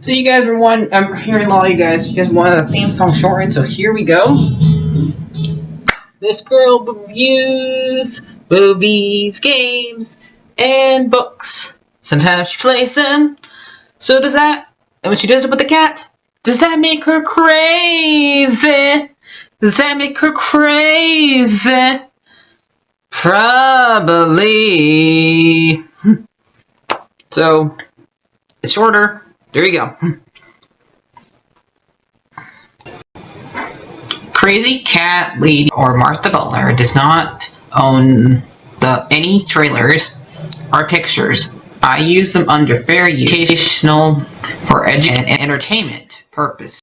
So you guys were I'm hearing a lot of you guys wanted a theme song shortened, so here we go. This girl reviews movies, games, and books. Sometimes she plays them. So does that, and when she does it with the cat, does that make her crazy? Does that make her crazy? Probably. So, it's shorter. There you go. Crazycatlady or Martha Butler does not own any trailers or pictures. I use them under fair use, educational, for and entertainment purpose.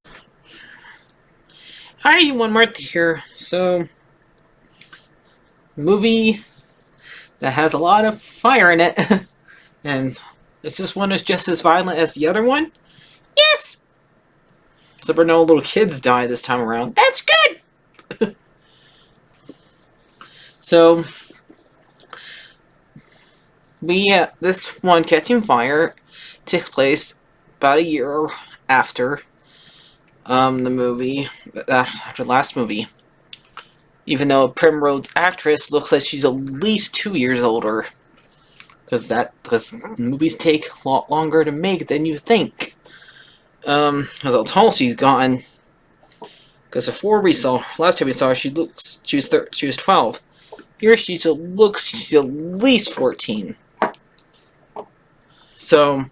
Hi everyone, Martha here. So, movie that has a lot of fire in it, and is this one is just as violent as the other one? Yes! Except for no little kids die this time around. That's good! So, this one, Catching Fire, takes place about a year after the movie, after the last movie. Even though Primrose actress looks like she's at least 2 years older. Because movies take a lot longer to make than you think. Because how tall she's gotten. Because before last time we saw her, she was 12. Here she's at least 14. So,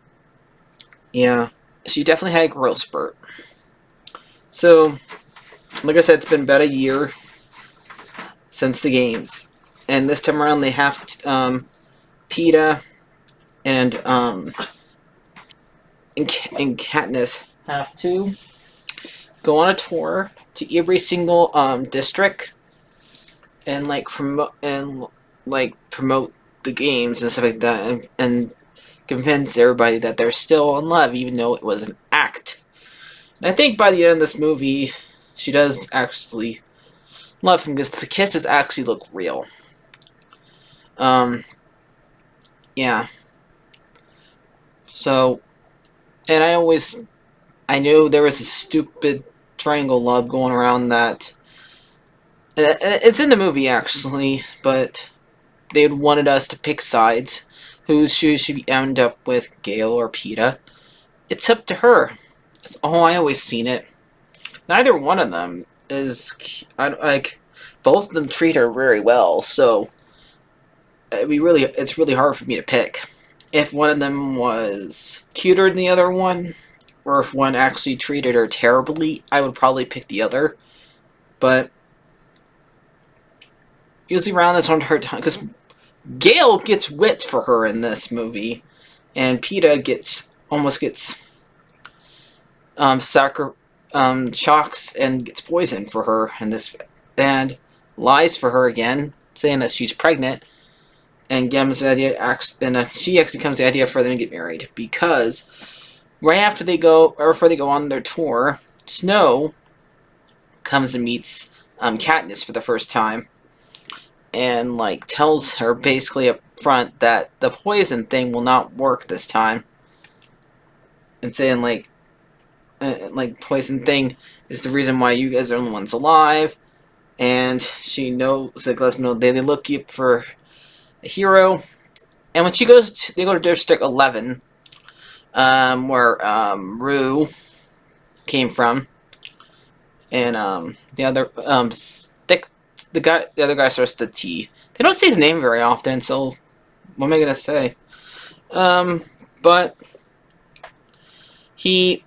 yeah, she definitely had a growth spurt. So, like I said, it's been about a year since the games, and this time around they have PETA and Katniss have to go on a tour to every single district and promote the games and stuff like that, and convince everybody that they're still in love, even though it was an act. And I think by the end of this movie, she does actually love him because the kisses actually look real. Yeah. So, and I knew there was a stupid triangle love going around that. It's in the movie actually, but they wanted us to pick sides. Whose shoes should we end up with, Gale or PETA? It's up to her. That's all I always seen it. Neither one of them is both of them treat her very well, so it's really hard for me to pick. If one of them was cuter than the other one, or if one actually treated her terribly, I would probably pick the other. But usually around this on her time, because Gale gets whipped for her in this movie, and PETA almost gets shocks and gets poisoned for her in this, and lies for her again, saying that she's pregnant, and gives the idea, she actually comes the idea for them to get married, because right after before they go on their tour, Snow comes and meets Katniss for the first time, and tells her basically up front that the poison thing will not work this time, and saying poison thing is the reason why you guys are the only ones alive, and she knows, lets me know they look you for a hero. And when they go to District 11, where Rue came from, and the other guy starts the T. They don't say his name very often, so what am I gonna say? But she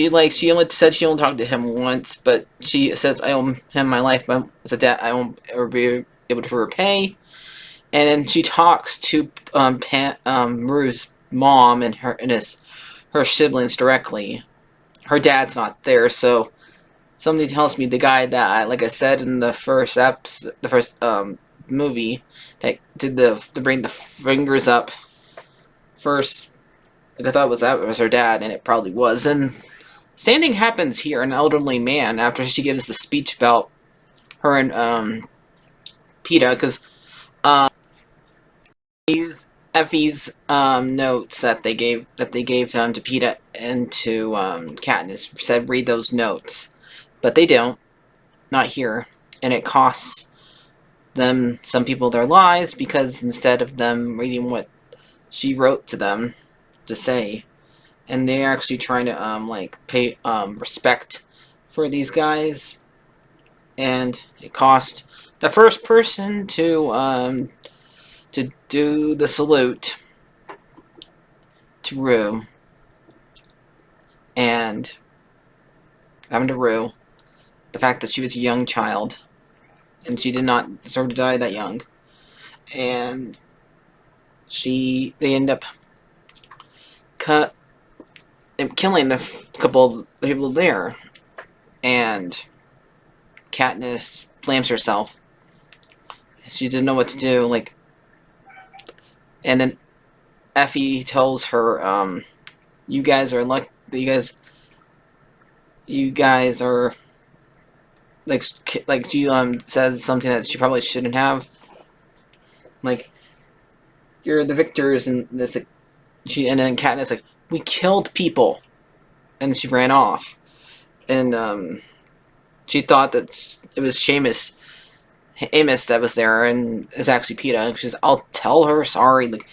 only said she only talked to him once, but she says, I owe him my life, but as a debt I won't ever be able to repay. And then she talks to Rue's mom and her siblings directly. Her dad's not there, so somebody tells me the guy that, like I said in the first movie, that did to bring the fingers up first. I thought that was her dad, and it probably was. And same thing happens here. An elderly man, after she gives the speech about her and PETA, because Effie's notes that they gave to Peeta and to Katniss said read those notes, but they don't, not here, and it costs them some people their lives because instead of them reading what she wrote to them to say, and they're actually trying to like pay respect for these guys, and it cost the first person to do the salute to Rue and having to Rue the fact that she was a young child and she did not deserve to die that young, and they end up killing the couple of people there, and Katniss blames herself. She doesn't know what to do, like, and then Effie tells her, "You guys are lucky. You guys are like she says something that she probably shouldn't have. Like, you're the victors, and this like, and then Katniss like, we killed people, and she ran off, and she thought that it was Amos that was there, and it's actually Peeta. She says, "I'll tell her sorry," like,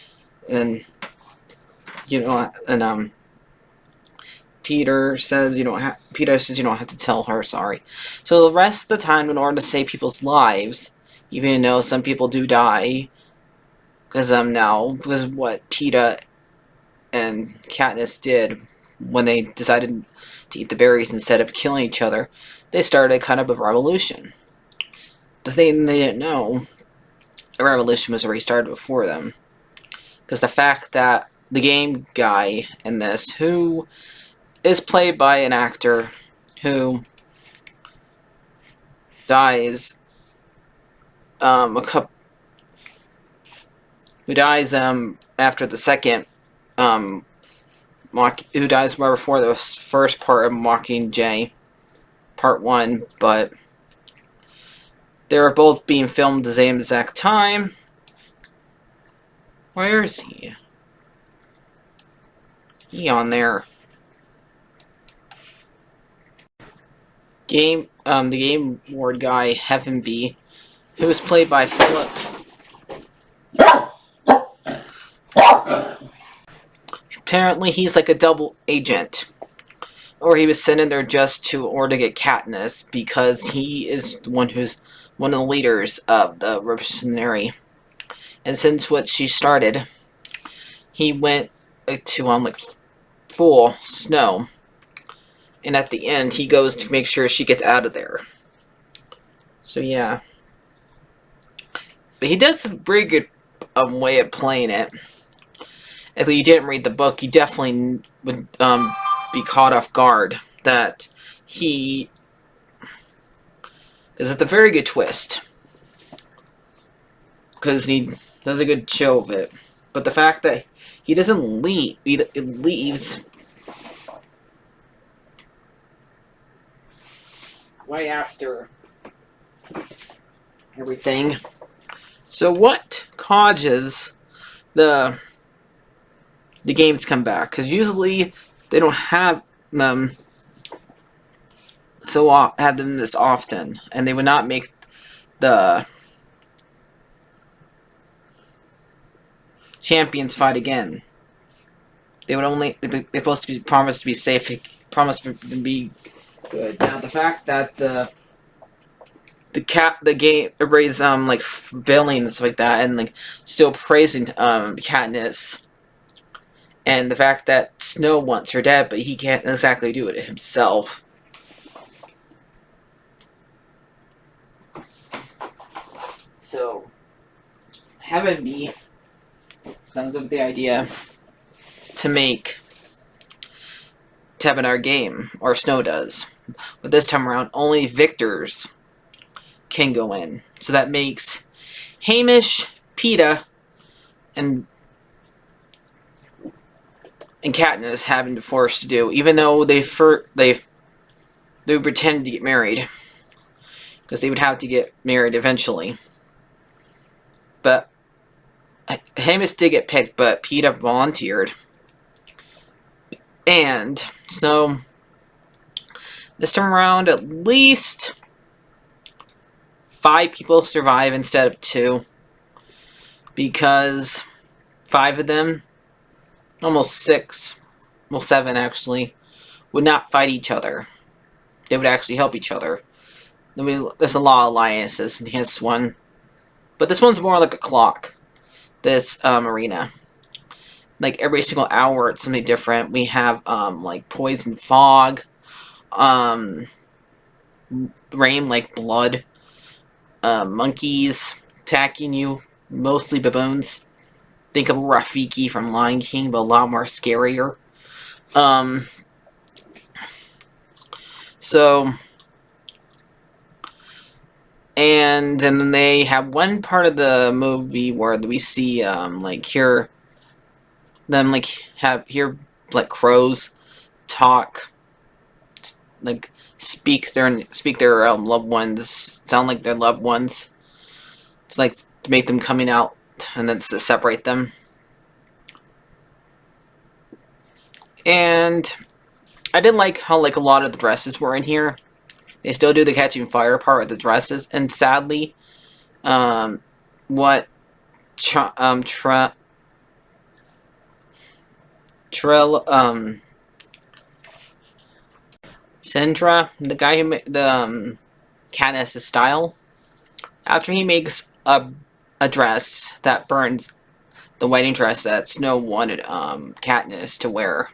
and and Peter says you don't have to tell her sorry. So the rest of the time, in order to save people's lives, even though some people do die, because what Peeta and Katniss did when they decided to eat the berries instead of killing each other, they started kind of a revolution. The thing they didn't know, a revolution was already started before them. Because the fact that the game guy in this, who is played by an actor who dies after the second who dies right before the first part of Mockingjay Part 1, but they were both being filmed at the same exact time. Where is he? He on there. The game ward guy, Heaven B, who was played by Philip. Apparently he's like a double agent. Or he was sent in there just to order to get Katniss, because he is the one who's one of the leaders of the revolutionary. And since what she started, he went to like full snow. And at the end, he goes to make sure she gets out of there. So yeah. But he does a pretty good way of playing it. If you didn't read the book, you definitely would be caught off guard that he... Because it's a very good twist. Because he does a good show of it. But the fact that he doesn't leave, he leaves right after everything. So what causes the games to come back? Because usually they don't have them this often, and they would not make the champions fight again. They would only they're supposed to be promised to be safe, promised to be good. Now the fact that the game everybody's like billing and stuff like that, and like still praising Katniss, and the fact that Snow wants her dead, but he can't exactly do it himself. So Heaven B comes up with the idea to have another game, or Snow does. But this time around, only victors can go in. So that makes Hamish, Peeta, and Katniss having to force to do, even though they would pretend to get married, because they would have to get married eventually. But Hamish did get picked, but Peter volunteered. And so this time around, at least 5 people survive instead of 2. Because 5 of them, almost 6, well 7 actually, would not fight each other. They would actually help each other. I mean, there's a lot of alliances in this one. But this one's more like a clock. This arena. Like every single hour it's something different. We have like poison fog, rain like blood, monkeys attacking you, mostly baboons. Think of Rafiki from Lion King, but a lot more scarier. So, and then they have one part of the movie where we see like hear them hear like crows talk, like speak their loved ones, sound like their loved ones, to like to make them coming out, and then to separate them. And I did like how like a lot of the dresses were in here. They still do the catching fire part with the dresses, and sadly, what Sindra, the guy who made the Katniss' style, after he makes a dress that burns the wedding dress that Snow wanted Katniss to wear,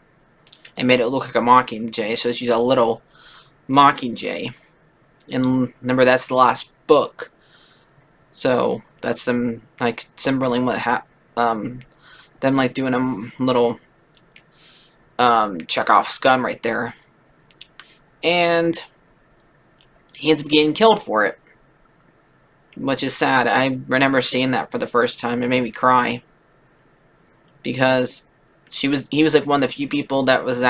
and made it look like a Mockingjay, so she's a little Mockingjay. And remember, that's the last book, so that's them like symboling what them like doing a little Chekhov's gun right there, and he ends up getting killed for it, which is sad. I remember seeing that for the first time. It made me cry because he was like one of the few people that was who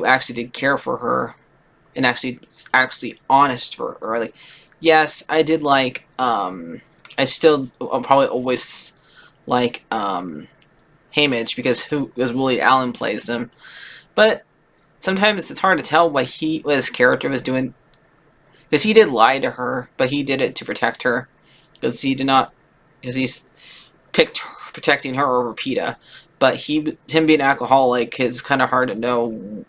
actually did care for her and actually honest for her. Like, yes, I did like I still I'll probably always like Haymitch because Willie Allen plays them, but sometimes it's hard to tell what his character was doing, because he did lie to her, but he did it to protect her, because he's picked protecting her over PETA. But him being an alcoholic is kind of hard to know,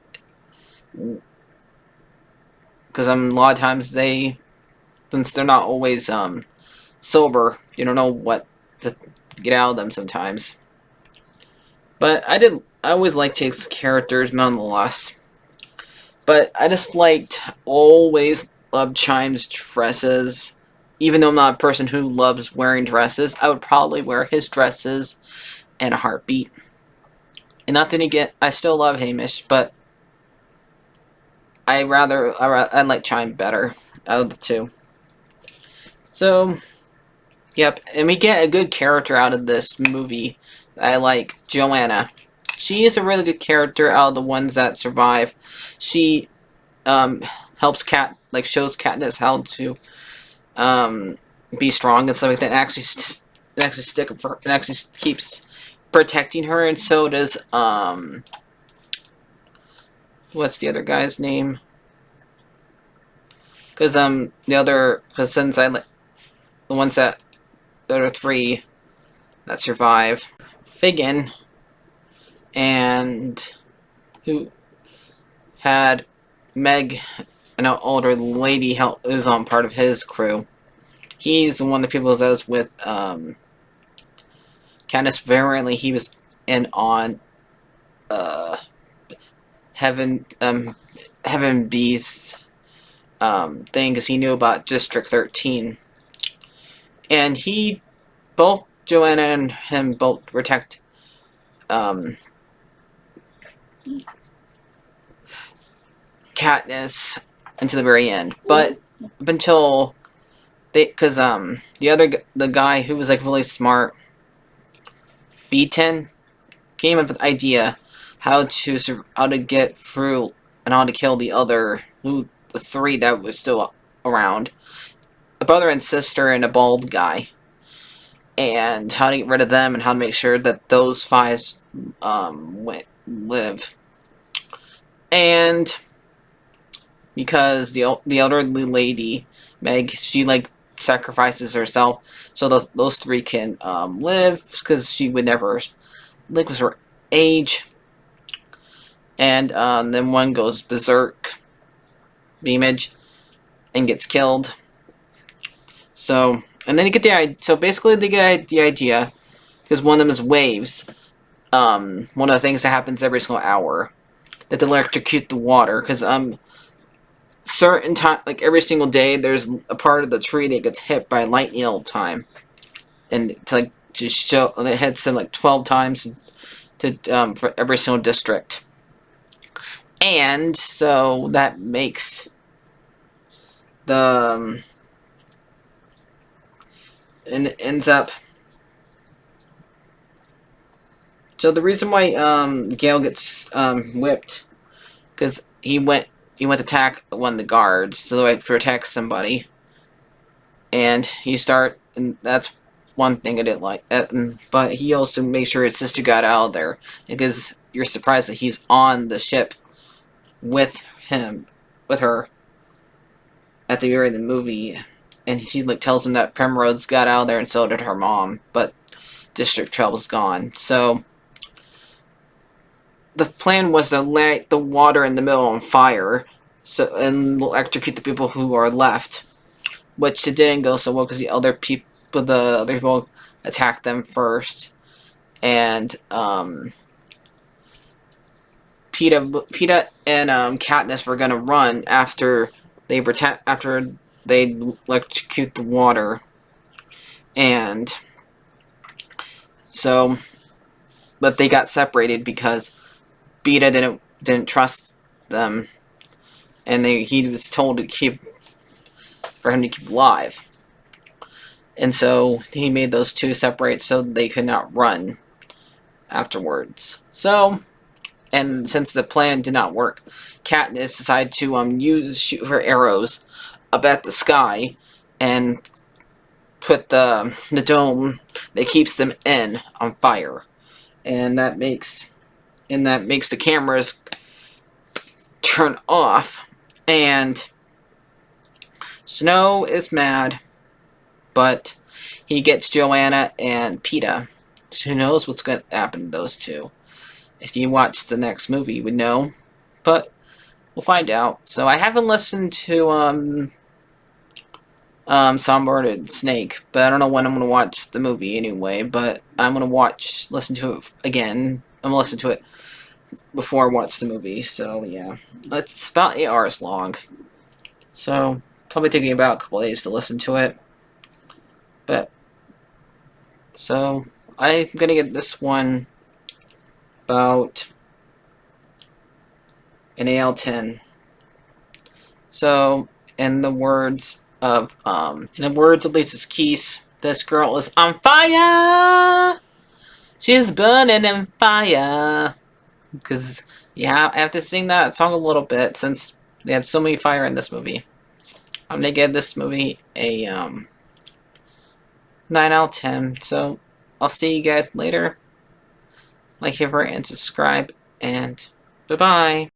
because a lot of times since they're not always sober, you don't know what to get out of them sometimes. But I always liked his characters nonetheless. But I just always loved Chime's dresses. Even though I'm not a person who loves wearing dresses, I would probably wear his dresses in a heartbeat. And not that I still love Hamish, but I like Chime better out of the 2. So, yep, and we get a good character out of this movie. I like Joanna. She is a really good character out of the ones that survive. She helps shows Katniss how to be strong and stuff like that, and actually keeps protecting her. And so does what's the other guy's name? Because since the ones that there are 3 that survive, Figgin, and who had Meg, an older lady, who's on part of his crew. He's one of the people that was with Candace. Apparently, he was in on Heaven Beast thing, because he knew about District 13, and both Joanna and him both protect Katniss until the very end, but up until because the guy who was like really smart, B10, came up with the idea how to get through and how to kill the 3 that was still around, a brother and sister and a bald guy. and how to get rid of them, and how to make sure that those five live. And because the elderly lady Meg, she like sacrifices herself so those three can live, because she would never live with her age. And then one goes berserk, Beamage, and gets killed. So, and then you get so basically they get the idea, because one of them is waves. One of the things that happens every single hour, that they electrocute the water, because certain time, like every single day, there's a part of the tree that gets hit by lightning all the time, and to like to show, and it hits them like 12 times to for every single district, and so that makes the and it ends up. So the reason why Gale gets whipped, because he went to attack one of the guards to like protect somebody, and and that's one thing I didn't like. But he also made sure his sister got out of there, because you're surprised that he's on the ship with her at the very end of the movie, and she like tells him that Primrose got out of there and so did her mom, but District 12 was gone. So the plan was to light the water in the middle on fire, and electrocute the people who are left, which it didn't go so well because the other people attacked them first, and PETA and Katniss were gonna run after they electrocute the water, and so, but they got separated because PETA didn't trust them, and he was told for him to keep alive. And so he made those two separate so they could not run afterwards. So, and since the plan did not work, Katniss decided to shoot her arrows up at the sky and put the dome that keeps them in on fire, and that makes the cameras turn off, and Snow is mad, but he gets Joanna and PETA. So who knows what's going to happen to those two? If you watch the next movie, you would know, but we'll find out. So I haven't listened to Songbird and Snake, but I don't know when I'm going to watch the movie anyway, but I'm going to listen to it again. I'm going to listen to it before I watch the movie, so yeah. It's about 8 hours long, so probably taking about a couple days to listen to it. But, so, I'm going to get this one about an AL10. So, in the words of Lisa's Keys, this girl is on fire! She's burning in fire! Because, yeah, I have to sing that song a little bit, since they have so many fire in this movie. I'm gonna give this movie a 9 out of 10. So I'll see you guys later. Like, favorite, and subscribe, and bye-bye.